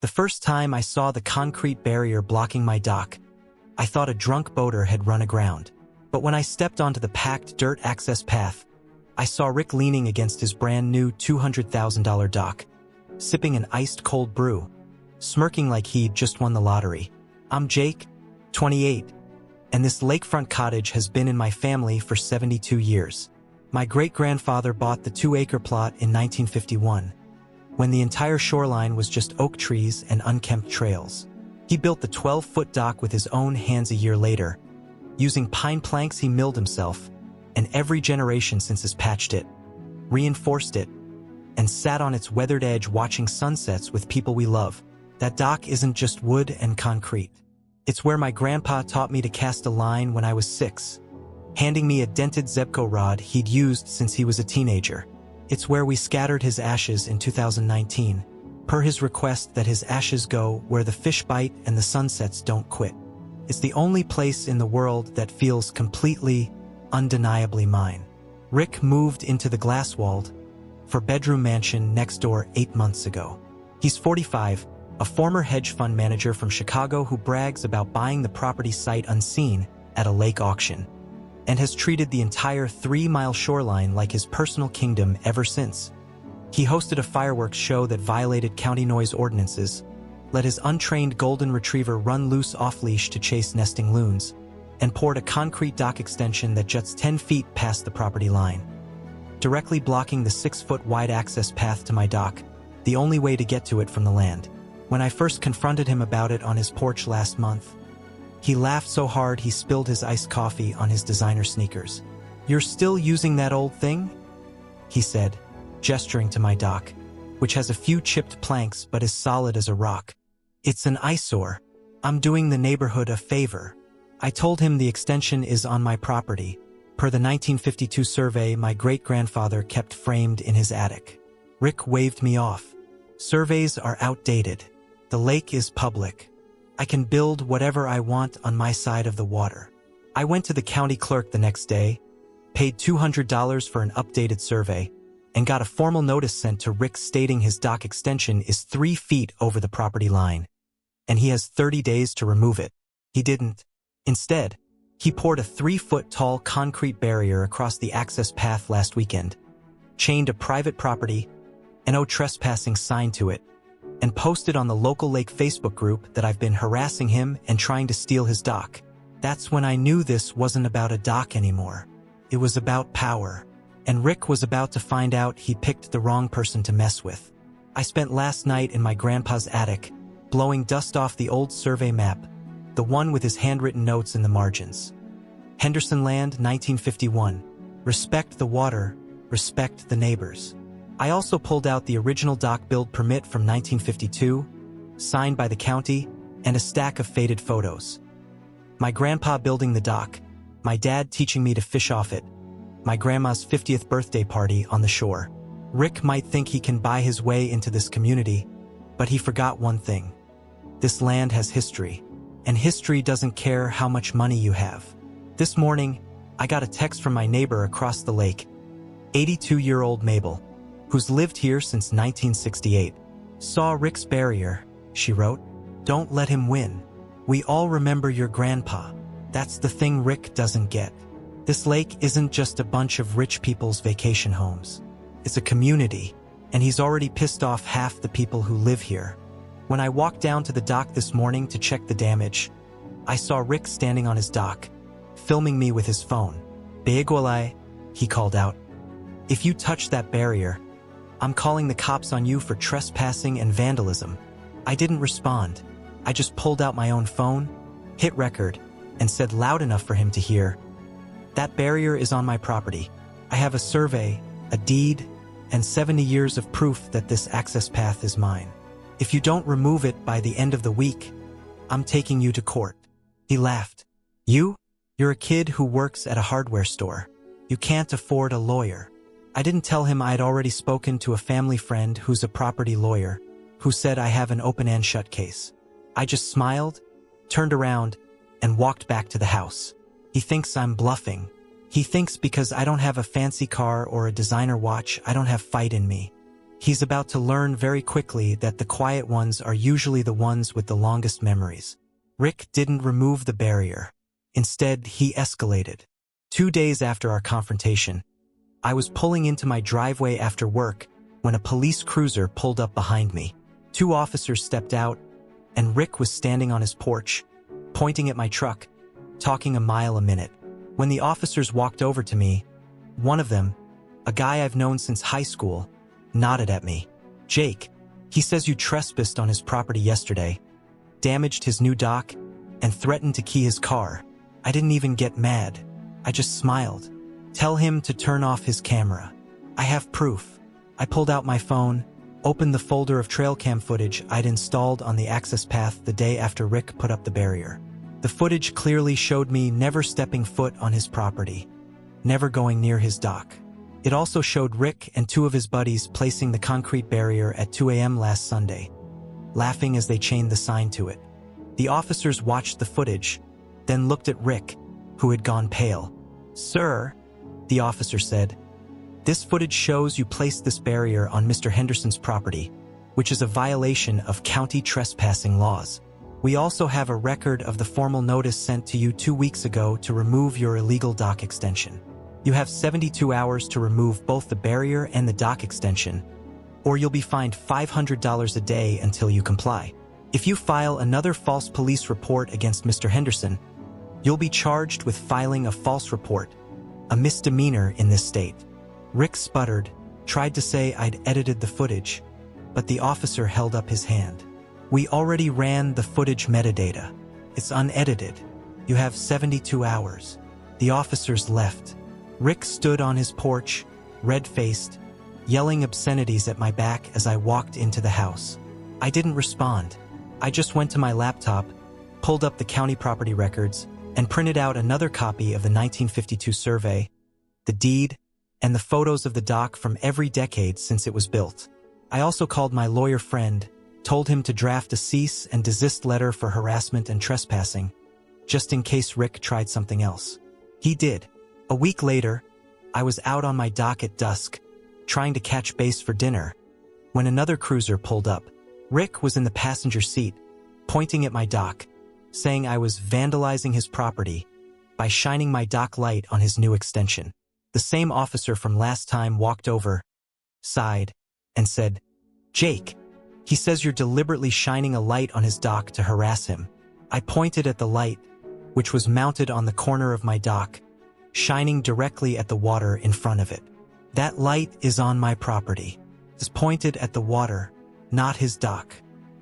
The first time I saw the concrete barrier blocking my dock, I thought a drunk boater had run aground. But when I stepped onto the packed dirt access path, I saw Rick leaning against his brand new $200,000 dock, sipping an iced cold brew, smirking like he'd just won the lottery. I'm Jake, 28, and this lakefront cottage has been in my family for 72 years. My great-grandfather bought the 2-acre plot in 1951, when the entire shoreline was just oak trees and unkempt trails. He built the 12-foot dock with his own hands a year later, using pine planks he milled himself, and every generation since has patched it, reinforced it, and sat on its weathered edge watching sunsets with people we love. That dock isn't just wood and concrete. It's where my grandpa taught me to cast a line when I was 6, handing me a dented Zebco rod he'd used since he was a teenager. It's where we scattered his ashes in 2019, per his request that his ashes go where the fish bite and the sunsets don't quit. It's the only place in the world that feels completely, undeniably mine. Rick moved into the glass-walled, four-bedroom mansion next door 8 months ago. He's 45, a former hedge fund manager from Chicago who brags about buying the property sight unseen at a lake auction, and has treated the entire 3-mile shoreline like his personal kingdom ever since. He hosted a fireworks show that violated county noise ordinances, let his untrained golden retriever run loose off-leash to chase nesting loons, and poured a concrete dock extension that juts 10 feet past the property line, directly blocking the 6-foot wide access path to my dock, the only way to get to it from the land. When I first confronted him about it on his porch last month, he laughed so hard he spilled his iced coffee on his designer sneakers. "You're still using that old thing?" he said, gesturing to my dock, which has a few chipped planks but is solid as a rock. "It's an eyesore. I'm doing the neighborhood a favor." I told him the extension is on my property, per the 1952 survey my great-grandfather kept framed in his attic. Rick waved me off. "Surveys are outdated. The lake is public. I can build whatever I want on my side of the water." I went to the county clerk the next day, paid $200 for an updated survey, and got a formal notice sent to Rick stating his dock extension is 3 feet over the property line, and he has 30 days to remove it. He didn't. Instead, he poured a 3-foot-tall concrete barrier across the access path last weekend, chained a private property, an "no trespassing" sign to it, and posted on the local lake Facebook group that I've been harassing him and trying to steal his dock. That's when I knew this wasn't about a dock anymore. It was about power. And Rick was about to find out he picked the wrong person to mess with. I spent last night in my grandpa's attic, blowing dust off the old survey map, the one with his handwritten notes in the margins. Henderson Land, 1951. Respect the water, respect the neighbors. I also pulled out the original dock build permit from 1952, signed by the county, and a stack of faded photos. My grandpa building the dock, my dad teaching me to fish off it, my grandma's 50th birthday party on the shore. Rick might think he can buy his way into this community, but he forgot one thing. This land has history, and history doesn't care how much money you have. This morning, I got a text from my neighbor across the lake, 82-year-old Mabel, who's lived here since 1968. "Saw Rick's barrier," she wrote. "Don't let him win. We all remember your grandpa. That's the thing Rick doesn't get. This lake isn't just a bunch of rich people's vacation homes. It's a community, and he's already pissed off half the people who live here." When I walked down to the dock this morning to check the damage, I saw Rick standing on his dock, filming me with his phone. "Beigualai," he called out. "If you touch that barrier, I'm calling the cops on you for trespassing and vandalism." I didn't respond. I just pulled out my own phone, hit record, and said loud enough for him to hear, "That barrier is on my property. I have a survey, a deed, and 70 years of proof that this access path is mine. If you don't remove it by the end of the week, I'm taking you to court." He laughed. You're a kid who works at a hardware store. You can't afford a lawyer." I didn't tell him I had already spoken to a family friend who's a property lawyer, who said I have an open and shut case. I just smiled, turned around, and walked back to the house. He thinks I'm bluffing. He thinks because I don't have a fancy car or a designer watch, I don't have fight in me. He's about to learn very quickly that the quiet ones are usually the ones with the longest memories. Rick didn't remove the barrier. Instead, he escalated. 2 days after our confrontation, I was pulling into my driveway after work when a police cruiser pulled up behind me. 2 officers stepped out, and Rick was standing on his porch, pointing at my truck, talking a mile a minute. When the officers walked over to me, one of them, a guy I've known since high school, nodded at me. "Jake, he says you trespassed on his property yesterday, damaged his new dock, and threatened to key his car." I didn't even get mad. I just smiled. "Tell him to turn off his camera. I have proof." I pulled out my phone, opened the folder of trail cam footage I'd installed on the access path the day after Rick put up the barrier. The footage clearly showed me never stepping foot on his property, never going near his dock. It also showed Rick and 2 of his buddies placing the concrete barrier at 2 a.m. last Sunday, laughing as they chained the sign to it. The officers watched the footage, then looked at Rick, who had gone pale. "Sir," the officer said, "this footage shows you placed this barrier on Mr. Henderson's property, which is a violation of county trespassing laws. We also have a record of the formal notice sent to you 2 weeks ago to remove your illegal dock extension. You have 72 hours to remove both the barrier and the dock extension, or you'll be fined $500 a day until you comply. If you file another false police report against Mr. Henderson, you'll be charged with filing a false report, a misdemeanor in this state." Rick sputtered, tried to say I'd edited the footage, but the officer held up his hand. "We already ran the footage metadata. It's unedited. You have 72 hours. The officers left. Rick stood on his porch, red-faced, yelling obscenities at my back as I walked into the house. I didn't respond. I just went to my laptop, pulled up the county property records, and printed out another copy of the 1952 survey, the deed, and the photos of the dock from every decade since it was built. I also called my lawyer friend, told him to draft a cease and desist letter for harassment and trespassing, just in case Rick tried something else. He did. A week later, I was out on my dock at dusk, trying to catch base for dinner, when another cruiser pulled up. Rick was in the passenger seat, pointing at my dock, saying I was vandalizing his property by shining my dock light on his new extension. The same officer from last time walked over, sighed, and said, "Jake, he says you're deliberately shining a light on his dock to harass him." I pointed at the light, which was mounted on the corner of my dock, shining directly at the water in front of it. "That light is on my property." It's pointed at the water, not his dock.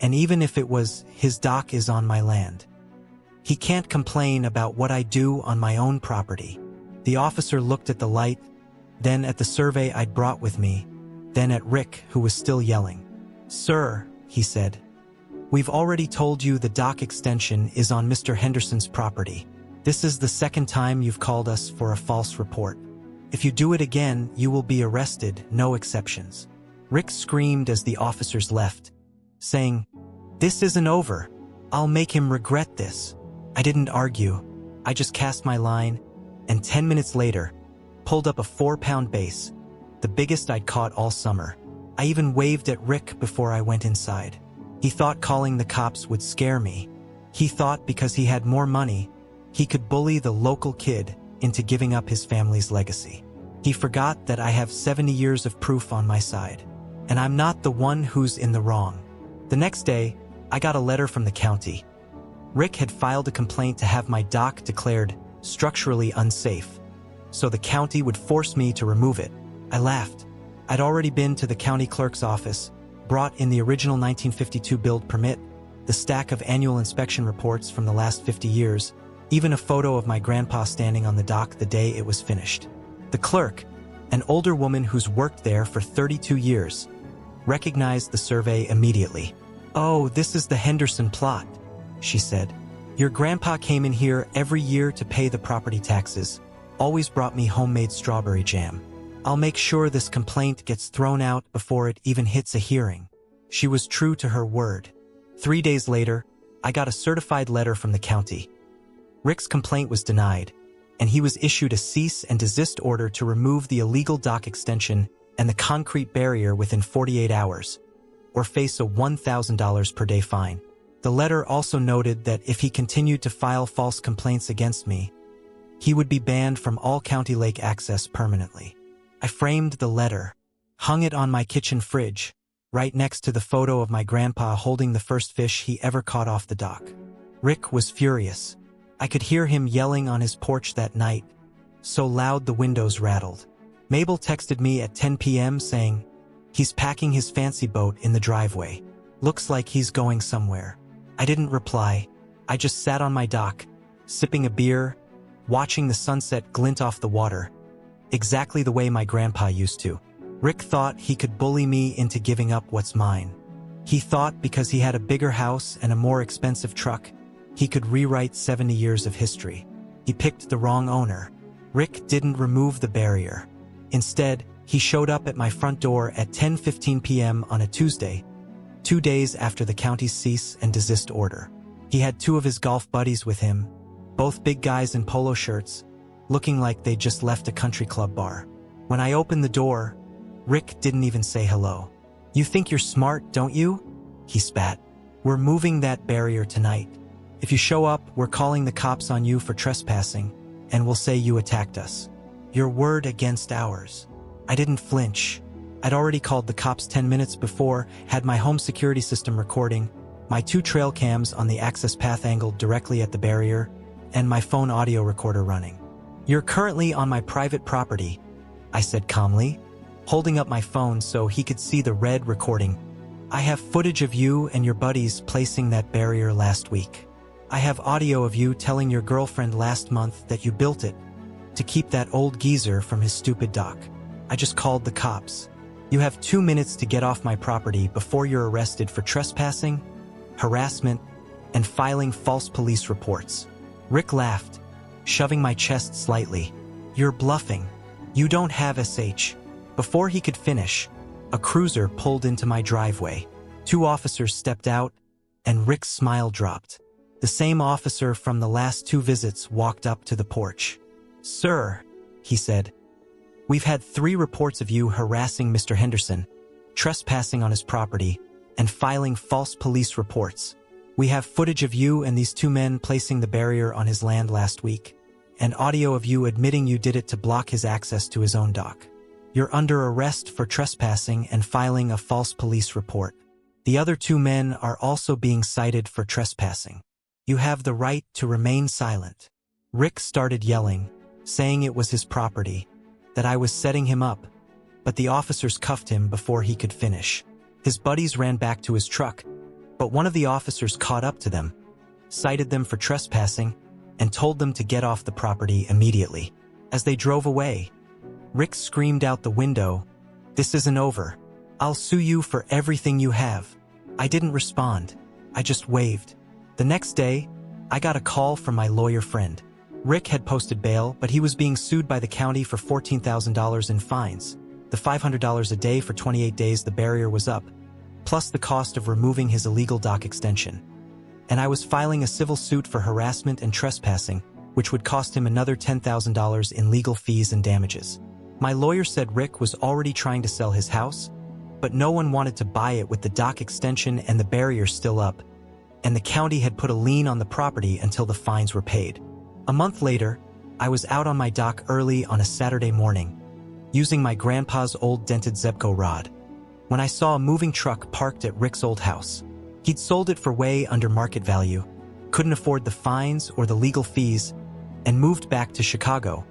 And even if it was, his dock is on my land. He can't complain about what I do on my own property. The officer looked at the light, then at the survey I'd brought with me, then at Rick, who was still yelling. "Sir," he said, "we've already told you the dock extension is on Mr. Henderson's property. This is the second time you've called us for a false report. If you do it again, you will be arrested, no exceptions." Rick screamed as the officers left, saying, "This isn't over. I'll make him regret this." I didn't argue. I just cast my line, and 10 minutes later, pulled up a 4-pound bass, the biggest I'd caught all summer. I even waved at Rick before I went inside. He thought calling the cops would scare me. He thought because he had more money, he could bully the local kid into giving up his family's legacy. He forgot that I have 70 years of proof on my side, and I'm not the one who's in the wrong. The next day, I got a letter from the county. Rick had filed a complaint to have my dock declared structurally unsafe, so the county would force me to remove it. I laughed. I'd already been to the county clerk's office, brought in the original 1952 build permit, the stack of annual inspection reports from the last 50 years, even a photo of my grandpa standing on the dock the day it was finished. The clerk, an older woman who's worked there for 32 years, recognized the survey immediately. "Oh, this is the Henderson plot," she said. "Your grandpa came in here every year to pay the property taxes, always brought me homemade strawberry jam. I'll make sure this complaint gets thrown out before it even hits a hearing." She was true to her word. 3 days later, I got a certified letter from the county. Rick's complaint was denied, and he was issued a cease and desist order to remove the illegal dock extension and the concrete barrier within 48 hours, or face a $1,000 per day fine. The letter also noted that if he continued to file false complaints against me, he would be banned from all county lake access permanently. I framed the letter, hung it on my kitchen fridge, right next to the photo of my grandpa holding the first fish he ever caught off the dock. Rick was furious. I could hear him yelling on his porch that night, so loud the windows rattled. Mabel texted me at 10 p.m. saying, "He's packing his fancy boat in the driveway. Looks like he's going somewhere." I didn't reply. I just sat on my dock, sipping a beer, watching the sunset glint off the water, exactly the way my grandpa used to. Rick thought he could bully me into giving up what's mine. He thought because he had a bigger house and a more expensive truck, he could rewrite 70 years of history. He picked the wrong owner. Rick didn't remove the barrier. Instead, he showed up at my front door at 10:15 p.m. on a Tuesday, 2 days after the county's cease and desist order. He had 2 of his golf buddies with him, both big guys in polo shirts, looking like they'd just left a country club bar. When I opened the door, Rick didn't even say hello. "You think you're smart, don't you?" he spat. "We're moving that barrier tonight. If you show up, we're calling the cops on you for trespassing, and we'll say you attacked us. Your word against ours." I didn't flinch. I'd already called the cops 10 minutes before, had my home security system recording, my 2 trail cams on the access path angled directly at the barrier, and my phone audio recorder running. "You're currently on my private property," I said calmly, holding up my phone so he could see the red recording. "I have footage of you and your buddies placing that barrier last week. I have audio of you telling your girlfriend last month that you built it to keep that old geezer from his stupid dock. I just called the cops. You have 2 minutes to get off my property before you're arrested for trespassing, harassment, and filing false police reports." Rick laughed, shoving my chest slightly. "You're bluffing. You don't have SH. Before he could finish, a cruiser pulled into my driveway. 2 officers stepped out, and Rick's smile dropped. The same officer from the last 2 visits walked up to the porch. "Sir," he said, "we've had 3 reports of you harassing Mr. Henderson, trespassing on his property, and filing false police reports. We have footage of you and these 2 men placing the barrier on his land last week, and audio of you admitting you did it to block his access to his own dock. You're under arrest for trespassing and filing a false police report. The other 2 men are also being cited for trespassing. You have the right to remain silent." Rick started yelling, saying it was his property, that I was setting him up, but the officers cuffed him before he could finish. His buddies ran back to his truck, but one of the officers caught up to them, cited them for trespassing, and told them to get off the property immediately. As they drove away, Rick screamed out the window, "This isn't over. I'll sue you for everything you have." I didn't respond. I just waved. The next day, I got a call from my lawyer friend. Rick had posted bail, but he was being sued by the county for $14,000 in fines, the $500 a day for 28 days the barrier was up, plus the cost of removing his illegal dock extension. And I was filing a civil suit for harassment and trespassing, which would cost him another $10,000 in legal fees and damages. My lawyer said Rick was already trying to sell his house, but no one wanted to buy it with the dock extension and the barrier still up, and the county had put a lien on the property until the fines were paid. A month later, I was out on my dock early on a Saturday morning, using my grandpa's old dented Zebco rod, when I saw a moving truck parked at Rick's old house. He'd sold it for way under market value, couldn't afford the fines or the legal fees, and moved back to Chicago,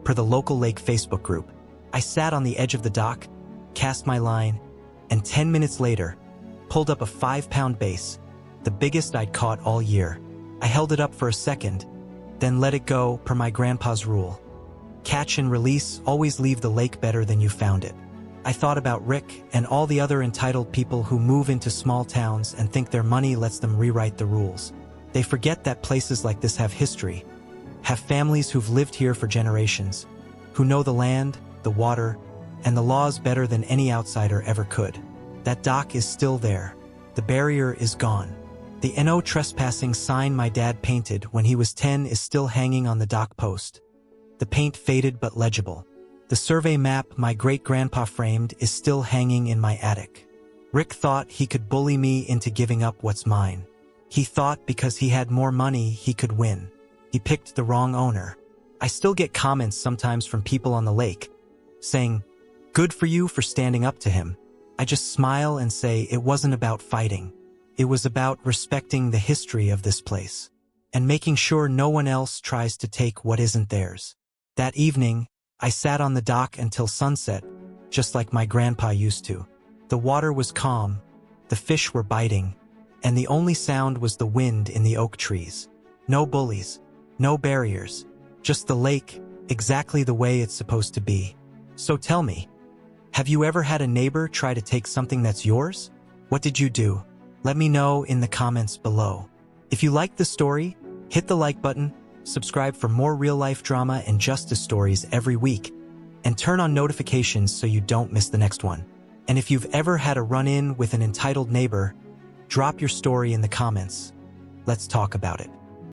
per the local lake Facebook group. I sat on the edge of the dock, cast my line, and 10 minutes later, pulled up a 5-pound bass, the biggest I'd caught all year. I held it up for a second, then let it go per my grandpa's rule. Catch and release, always leave the lake better than you found it. I thought about Rick and all the other entitled people who move into small towns and think their money lets them rewrite the rules. They forget that places like this have history, have families who've lived here for generations, who know the land, the water, and the laws better than any outsider ever could. That dock is still there. The barrier is gone. The "No trespassing" sign my dad painted when he was 10 is still hanging on the dock post. The paint faded but legible. The The survey map my great-grandpa framed is still hanging in my attic. Rick thought he could bully me into giving up what's mine. He thought because he had more money, he could win. He picked the wrong owner. I still get comments sometimes from people on the lake saying, "Good for you for standing up to him." I just smile and say it wasn't about fighting. It was about respecting the history of this place and making sure no one else tries to take what isn't theirs. That evening, I sat on the dock until sunset, just like my grandpa used to. The water was calm, the fish were biting, and the only sound was the wind in the oak trees. No bullies, no barriers, just the lake, exactly the way it's supposed to be. So tell me, have you ever had a neighbor try to take something that's yours? What did you do? Let me know in the comments below. If you liked the story, hit the like button, subscribe for more real-life drama and justice stories every week, and turn on notifications so you don't miss the next one. And if you've ever had a run-in with an entitled neighbor, drop your story in the comments. Let's talk about it.